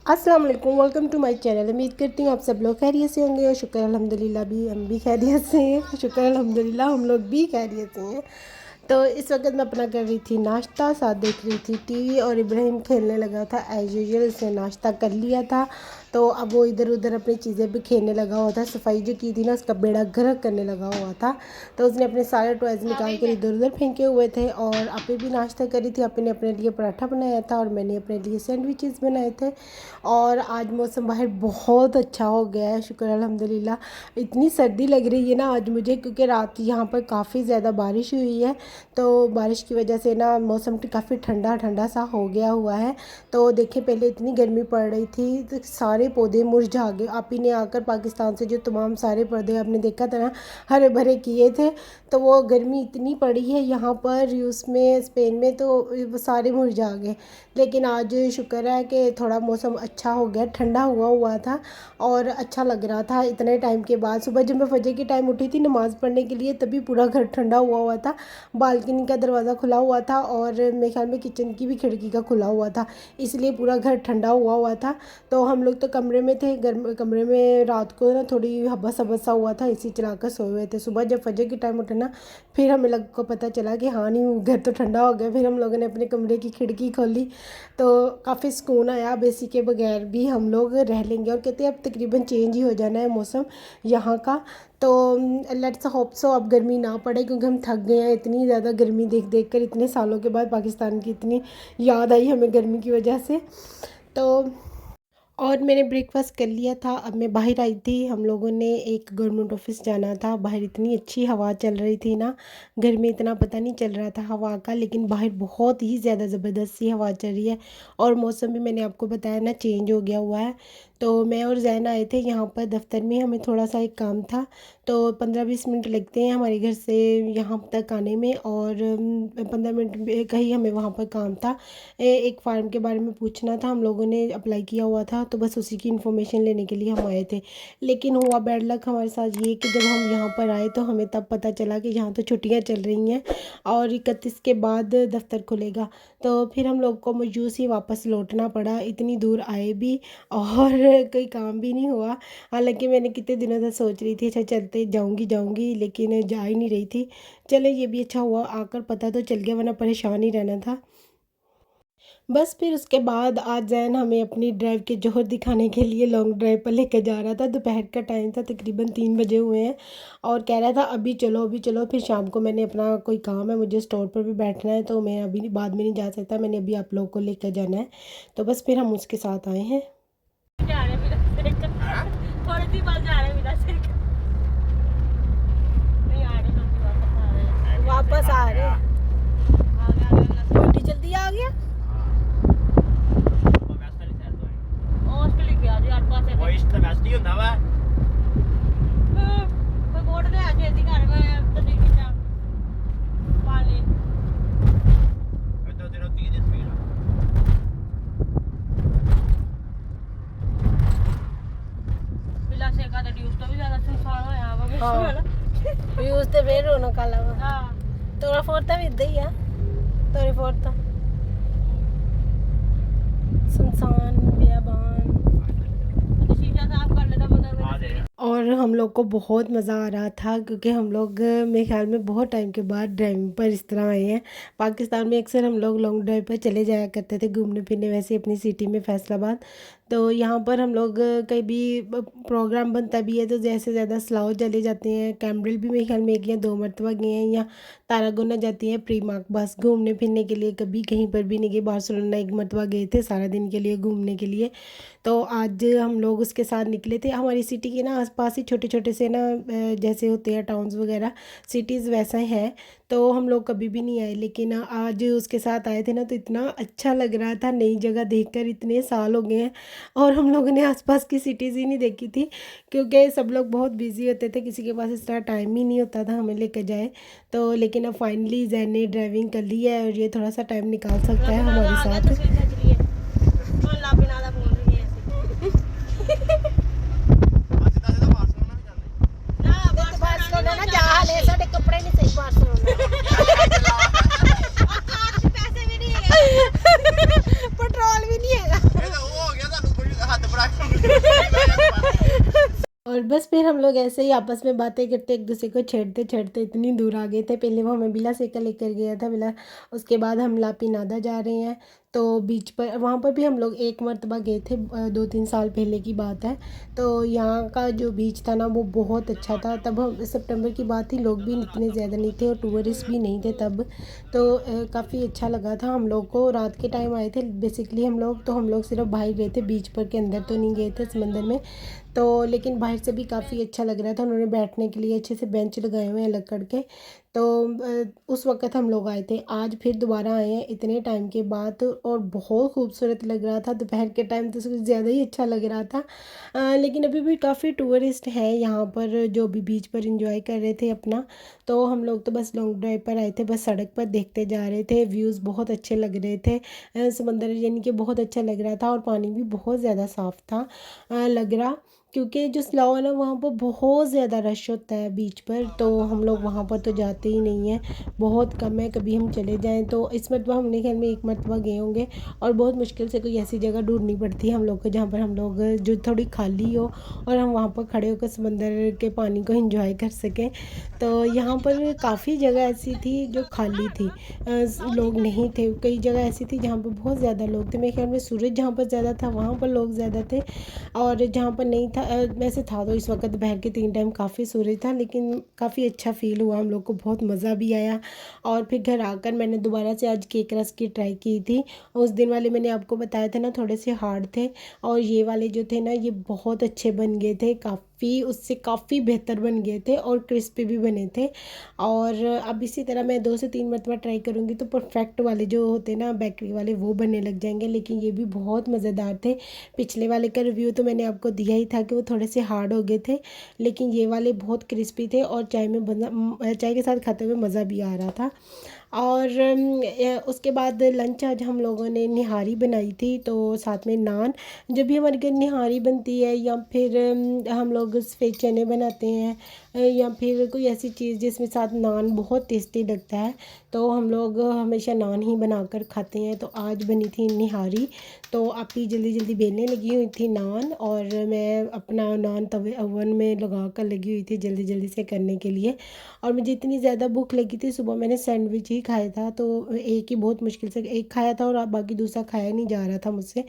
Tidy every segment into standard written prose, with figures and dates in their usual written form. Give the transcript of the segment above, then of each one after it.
अस्सलाम वालेकुम, welcome to my channel. उम्मीद करती हूँ आप सब लोग खैरियत से होंगे और शुक्र अल्हम्दुलिल्लाह भी हम भी खैरियत से हैं। शुक्र अल्हम्दुलिल्लाह हम लोग भी खैरियत से हैं। तो इस वक्त मैं अपना कर रही थी नाश्ता, साथ देख रही थी टीवी और इब्राहिम खेलने लगा था एज़ यूजुअल। उसने नाश्ता कर लिया था तो अब वो इधर उधर अपनी चीज़ें भी खेलने लगा हुआ था। सफाई जो की थी ना उसका बेड़ा गर्क करने लगा हुआ था, तो उसने अपने सारे टॉयज़ निकाल कर इधर उधर फेंके हुए थे। और आपे भी नाश्ता करी थी, आपे ने अपने लिए पराठा बनाया था और मैंने अपने लिए सैंडविचेस बनाए थे। और आज मौसम बाहर बहुत अच्छा हो गया है, शुक्र अल्हम्दुलिल्लाह। इतनी सर्दी लग रही है ना आज मुझे, क्योंकि रात यहाँ पर काफ़ी ज़्यादा बारिश हुई है। तो बारिश की वजह से ना मौसम काफ़ी ठंडा ठंडा सा हो गया हुआ है। तो देखिए पहले इतनी गर्मी पड़ रही थी तो सारे पौधे मुरझा गए। आप ही ने आकर पाकिस्तान से जो तमाम सारे पौधे आपने देखा था ना हरे भरे किए थे, तो वो गर्मी इतनी पड़ी है यहाँ पर रूस में, स्पेन में, तो वो सारे मुरझा गए। लेकिन आज शुक्र है कि थोड़ा मौसम अच्छा हो गया, ठंडा हुआ हुआ था और अच्छा लग रहा था इतने टाइम के बाद। सुबह जब मैं फजर के टाइम उठी थी नमाज़ पढ़ने के लिए तभी पूरा घर ठंडा हुआ हुआ था। बालकनी का दरवाज़ा खुला हुआ था और मेरे ख्याल में किचन की भी खिड़की का खुला हुआ था, इसलिए पूरा घर ठंडा हुआ हुआ था। तो हम लोग तो कमरे में थे, गर्म कमरे में रात को ना थोड़ी हब्बस हब्बस सा हुआ था, एसी चलाकर सोए हुए थे। सुबह जब फजर के टाइम उठे ना फिर हमें लग को पता चला कि हाँ नहीं घर तो ठंडा हो गया। फिर हम लोगों ने अपने कमरे की खिड़की खोली तो काफ़ी सुकून आया। अब एसी के बगैर भी हम लोग रह लेंगे और कहते हैं अब तकरीबन चेंज ही हो जाना है मौसम यहाँ का। तो लेट्स होप सो अब गर्मी ना पड़े, क्योंकि हम थक गए हैं इतनी ज़्यादा गर्मी देख देख कर। इतने सालों के बाद पाकिस्तान की इतनी याद आई हमें गर्मी की वजह से। तो और मैंने ब्रेकफास्ट कर लिया था। अब मैं बाहर आई थी, हम लोगों ने एक गवर्नमेंट ऑफिस जाना था। बाहर इतनी अच्छी हवा चल रही थी ना, घर में इतना पता नहीं चल रहा था हवा का, लेकिन बाहर बहुत ही ज़्यादा ज़बरदस्त सी हवा चल रही है। और मौसम भी मैंने आपको बताया ना चेंज हो गया हुआ है। तो मैं और जैन आए थे यहाँ पर दफ्तर में, हमें थोड़ा सा एक काम था। तो 15-20 मिनट लगते हैं हमारे घर से यहाँ तक आने में, और 15 मिनट का ही हमें वहाँ पर काम था। एक फार्म के बारे में पूछना था, हम लोगों ने अप्लाई किया हुआ था, तो बस उसी की इन्फॉर्मेशन लेने के लिए हम आए थे। लेकिन हुआ बैड लक हमारे साथ ये कि जब हम यहाँ पर आए तो हमें तब पता चला कि यहाँ तो छुट्टियाँ चल रही हैं और 31 के बाद दफ्तर खुलेगा। तो फिर हम लोग को मजबूर ही वापस लौटना पड़ा, इतनी दूर आए भी और कोई काम भी नहीं हुआ। हालांकि मैंने कितने दिनों से सोच रही थी अच्छा चलते जाऊँगी जाऊँगी, लेकिन जा ही नहीं रही थी। चले ये भी अच्छा हुआ आकर पता तो चल गया, वरना परेशान ही रहना था। बस फिर उसके बाद आज जैन हमें अपनी ड्राइव के जोहर दिखाने के लिए लॉन्ग ड्राइव पर लेकर जा रहा था। दोपहर का टाइम था, तकरीबन 3 बजे हुए हैं, और कह रहा था अभी चलो अभी चलो। फिर शाम को मैंने अपना कोई काम है, मुझे स्टोर पर भी बैठना है, तो मैं अभी बाद में नहीं जा सकता, मैंने अभी आप लोग को लेकर जाना है। तो बस फिर हम उसके साथ आए हैं। वापस आ रहे हैं, जल्दी आ गया। व्यूज तो फिर रौनक आला वा। तोरा फोरता भी इदा ही है, तोरे फोरता सुनसान बियाबान। और हम लोग को बहुत मज़ा आ रहा था, क्योंकि हम लोग मेरे ख्याल में बहुत टाइम के बाद ड्राइविंग पर इस तरह आए हैं। पाकिस्तान में अक्सर हम लोग लॉन्ग ड्राइव पर चले जाया करते थे घूमने फिरने, वैसे अपनी सिटी में फैसलाबाद। तो यहाँ पर हम लोग कहीं भी प्रोग्राम बनता भी है तो जैसे ज़्यादा स्लाओ चले जाते हैं। कैम्ब्रिल भी मेरे ख्याल में 1 या 2 मरतबा गए हैं, या तारागोना जाती हैं प्रीमार्क बस घूमने फिरने के लिए, कभी कहीं पर भी नहीं गए। बार्सिलोना 1 मरतबा गए थे सारा दिन के लिए घूमने के लिए। तो आज हम लोग उसके साथ निकले थे। हमारी सिटी के ना आसपास ही छोटे छोटे से ना जैसे होते हैं टाउन्स वगैरह, सिटीज़ वैसा है। तो हम लोग कभी भी नहीं आए, लेकिन आज उसके साथ आए थे ना तो इतना अच्छा लग रहा था नई जगह देखकर। इतने साल हो गए हैं और हम लोगों ने आसपास की सिटीज़ ही नहीं देखी थी, क्योंकि सब लोग बहुत बिजी होते थे, किसी के पास इस तरह टाइम ही नहीं होता था हमें लेकर जाए। तो लेकिन अब फाइनली जैन ने ड्राइविंग कर ली है और ये थोड़ा सा टाइम निकाल सकता है हमारे साथ। कपड़े नहीं सही पेट्रोल भी नहीं है। और बस फिर हम लोग ऐसे ही आपस में बातें करते एक दूसरे को छेड़ते छेड़ते इतनी दूर आ गए थे। पहले वो हमें बिला सेका लेकर गया था बिला, उसके बाद हम लापीनादा जा रहे हैं। तो बीच पर वहाँ पर भी हम लोग एक मरतबा गए थे, 2-3 साल पहले की बात है। तो यहाँ का जो बीच था ना वो बहुत अच्छा था। तब हम सितंबर की बात थी, लोग भी इतने ज़्यादा नहीं थे और टूरिस्ट भी नहीं थे तब। तो काफ़ी अच्छा लगा था। हम लोग को रात के टाइम आए थे बेसिकली हम लोग, तो हम लोग सिर्फ बाहर गए थे, बीच पर के अंदर तो नहीं गए थे समंदर में। तो लेकिन बाहर से भी काफ़ी अच्छा लग रहा था। उन्होंने बैठने के लिए अच्छे से बेंच लगाए हुए हैं लकड़ के। तो उस वक़्त हम लोग आए थे। आज फिर दोबारा आए हैं इतने टाइम के बाद, और बहुत खूबसूरत लग रहा था। दोपहर के टाइम तो कुछ ज़्यादा ही अच्छा लग रहा था। लेकिन अभी भी काफ़ी टूरिस्ट हैं यहाँ पर जो भी बीच पर एंजॉय कर रहे थे अपना। तो हम लोग तो बस लॉन्ग ड्राइव पर आए थे, बस सड़क पर देखते जा रहे थे। व्यूज़ बहुत अच्छे लग रहे थे। समंदर यानी कि बहुत अच्छा लग रहा था और पानी भी बहुत ज़्यादा साफ़ था लग रहा। क्योंकि जो स्लाव है ना वहाँ पर बहुत ज़्यादा रश होता है बीच पर, तो हम लोग वहाँ पर तो जाते ही नहीं हैं, बहुत कम है। कभी हम चले जाएं तो इस मरतबा हमने ख्याल में एक मरतबा गए होंगे। और बहुत मुश्किल से कोई ऐसी जगह ढूंढनी पड़ती है हम लोग को जहाँ पर हम लोग जो थोड़ी खाली हो और हम वहाँ पर खड़े होकर समंदर के पानी को एंजॉय कर सकें। तो यहाँ पर काफ़ी जगह ऐसी थी जो खाली थी, लोग नहीं थे। कई जगह ऐसी थी जहाँ पर बहुत ज़्यादा लोग थे। मेरे ख्याल में सूरज जहाँ पर ज़्यादा था वहाँ पर लोग ज़्यादा थे, और जहाँ पर नहीं था वैसे था तो इस वक्त दोपहर के 3 टाइम काफ़ी सूरज था। लेकिन काफ़ी अच्छा फ़ील हुआ, हम लोग को बहुत मज़ा भी आया। और फिर घर आकर मैंने दोबारा से आज केक रस की ट्राई की थी। उस दिन वाले मैंने आपको बताया था ना थोड़े से हार्ड थे, और ये वाले जो थे ना ये बहुत अच्छे बन गए थे, काफ़ी उससे काफ़ी बेहतर बन गए थे और क्रिस्पी भी बने थे। और अब इसी तरह मैं 2 से 3 मरतबा ट्राई करूँगी तो परफेक्ट वाले जो होते ना बेकरी वाले वो बनने लग जाएंगे। लेकिन ये भी बहुत मज़ेदार थे। पिछले वाले का रिव्यू तो मैंने आपको दिया ही था कि वो थोड़े से हार्ड हो गए थे, लेकिन ये वाले बहुत क्रिस्पी थे और चाय के साथ खाते हुए मज़ा भी आ रहा था। और उसके बाद लंच आज हम लोगों ने निहारी बनाई थी, तो साथ में नान। जब भी हमारे घर निहारी बनती है या फिर हम लोग सफ़ेद चने बनाते हैं या फिर कोई ऐसी चीज़ जिसमें साथ नान बहुत टेस्टी लगता है, तो हम लोग हमेशा नान ही बनाकर खाते हैं। तो आज बनी थी निहारी, तो आपी जल्दी जल्दी बेलने लगी हुई थी नान, और मैं अपना नान तवे ओवन में लगा कर लगी हुई थी जल्दी जल्दी से करने के लिए। और मुझे इतनी ज़्यादा भूख लगी थी, सुबह मैंने सैंडविच ही खाया था, तो एक ही बहुत मुश्किल से एक खाया था और बाकी दूसरा खाया नहीं जा रहा था मुझसे,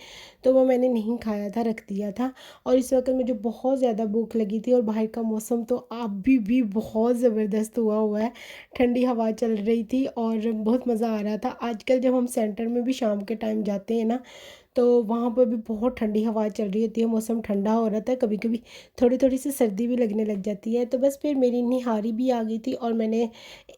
तो वो मैंने नहीं खाया था, रख दिया था। और इस वक्त मुझे बहुत ज़्यादा भूख लगी थी, और बाहर का मौसम तो अभी भी बहुत ज़बरदस्त हुआ है। ठंडी हवा चल रही थी और बहुत मज़ा आ रहा था। आजकल जब हम सेंटर में भी शाम के टाइम जाते हैं ना, तो वहाँ पर भी बहुत ठंडी हवा चल रही होती है, मौसम ठंडा हो रहा था। कभी कभी थोड़ी थोड़ी सी सर्दी भी लगने लग जाती है। तो बस फिर मेरी निहारी भी आ गई थी, और मैंने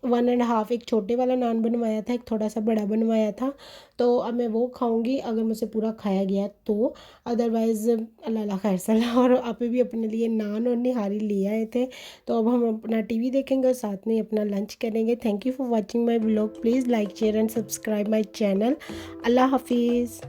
1.5 एक छोटे वाला नान बनवाया था, एक थोड़ा सा बड़ा बनवाया था। तो अब मैं वो खाऊंगी अगर मुझसे पूरा खाया गया तो, अदरवाइज़ अल्लाह ला खैर सलाह। और आप भी अपने लिए नान और निहारी ले आए थे। तो अब हम अपना टीवी देखेंगे और साथ में अपना लंच करेंगे। Thank you for watching my vlog. Please like share and subscribe my channel. Allah हाफिज़।